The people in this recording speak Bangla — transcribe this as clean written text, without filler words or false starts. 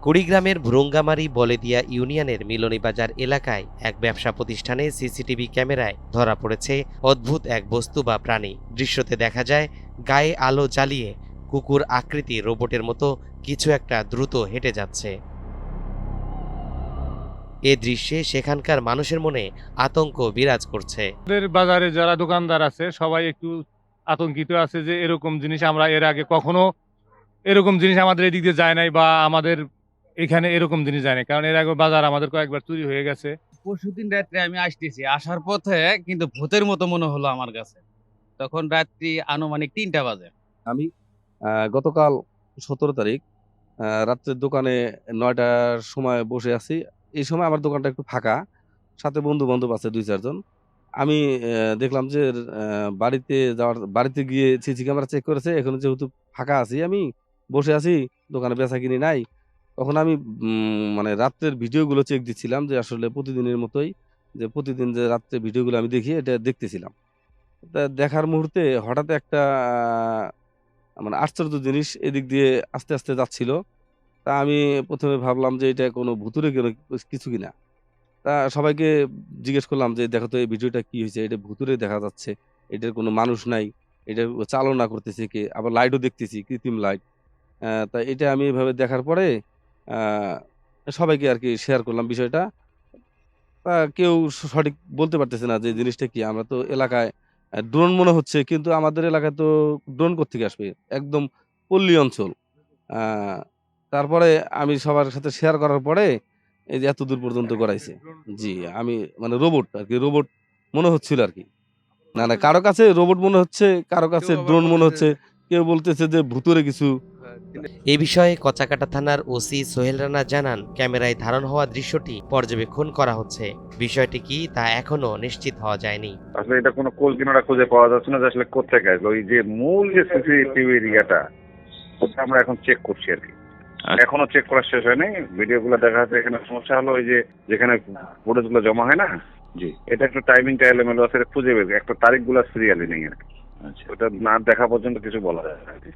কুড়িগ্রামের ভুরুঙ্গামারী বলেদিয়া ইউনিয়নের মিলনীবাজার এলাকায় এক ব্যবসা প্রতিষ্ঠানে সিসিটিভি ক্যামেরায় ধরা পড়েছে অদ্ভুত এক বস্তু বা প্রাণী। দৃশ্যতে দেখা যায় গায়ে আলো জ্বালিয়ে কুকুর আকৃতি রোবটের মতো কিছু একটা দ্রুত হেঁটে যাচ্ছে। এ দৃশ্যে সেখানকার মানুষের মনে আতঙ্ক বিরাজ করছে। আমাদের বাজারে যারা দোকানদার আছে সবাই একটু আতঙ্কিত আছে যে এরকম জিনিস আমরা এর আগে কখনো এরকম জিনিস আমাদের এদিক দিয়ে যায় নাই, বা আমাদের এখানে এরকম জিনিস যায় নাই, কারণ এর আগে বাজার আমাদের কয়েকবার চুরি হয়ে গেছে। পরশুদিন রাত্রে আমি আসতেছি, আসার পথে কিন্তু ভূতের মতো মনে হলো আমার কাছে। তখন রাত্রি আনুমানিক ৩টা বাজে। আমি গতকাল ১৭ তারিখ রাত্রের দোকানে ৯টার সময় বসে আছি। এই সময় আমার দোকানটা একটু ফাঁকা। সাথে বন্ধু-বান্ধব আছে ২-৪ জন। আমি দেখলাম যে বাড়িতে গিয়ে সিসি ক্যামেরা চেক করেছে। এখন যেহেতু ফাঁকা আছি আমি, বসে আছি, দোকানে বেচাকিনি নাই। তখন আমি মানে রাত্রের ভিডিওগুলো চেক দিচ্ছিলাম যে আসলে প্রতিদিনের মতোই যে প্রতিদিন যে রাত্রে ভিডিওগুলো আমি দেখি এটা দেখতেছিলাম। তা দেখার মুহূর্তে হঠাৎ একটা মানে আশ্চর্য জিনিস এদিক দিয়ে আস্তে, আস্তে যাচ্ছিল। তা আমি ১ম এ ভাবলাম যে এটা কোনো ভুতুড়ে কিছু কিনা। তা সবাইকে জিজ্ঞেস করলাম যে, "দেখো তো এই ভিডিওটা কি হইছে? এটা ভুতুড়ে দেখা যাচ্ছে। এটার কোনো মানুষ নাই। এটা চালনা করতেছে কে? আবার লাইটও দেখতেছি, কৃত্রিম লাইট।" তা এটা আমি এভাবে দেখার পরে আ সবাইকে আরকি শেয়ার করলাম বিষয়টা। কেউ সঠিক বলতে পারতেছে না যে জিনিসটা কি? আমরা তো এলাকায় ড্রোন মনে হচ্ছে, কিন্তু আমাদের এলাকায় তো ড্রোন কোত্থেকে আসবে? একদম পল্লী অঞ্চল। আ তারপরে আমি সবার সাথে শেয়ার করার পরে এই যে এতদূর পর্যন্ত গড়াইছে। জি, আমি মানে রোবট আরকি, রোবট মনে হচ্ছিল আরকি। না, কারো কাছে রোবট মনে হচ্ছে, কারো কাছে ড্রোন মনে হচ্ছে, কেউ বলতেছে যে ভুতুড়ে কিছু। এ বিষয়ে কচাকাটা থানার ওসি সোহেল রানা জানান, ক্যামেরায় ধারণ হওয়া দৃশ্যটি পর্যবেক্ষণ করা হচ্ছে। বিষয়টি কি তা এখনো নিশ্চিত হওয়া যায়নি। আসলে এটা কোনো কোল কিনারা খুঁজে পাওয়া যাচ্ছে না যে আসলে কোথেকে আসলো। ওই যে মূল যে সিসিটিভি এরিয়াটা, ওটা আমরা এখন চেক করছি আর কি। এখনো চেক করা শেষ হয়নি। ভিডিওগুলো দেখা যাচ্ছে। এখানে সমস্যা হলো ওই যে যেখানে ফুটেজগুলো জমা হয় না, জি, এটা একটু টাইমিংটা এলোমেলো আছে, এটা খুঁজে বের একটা তারিখগুলো সিরিয়ালি নেই আর কি। আচ্ছা, ওটা না দেখা পর্যন্ত কিছু বলা যায় না আর কি।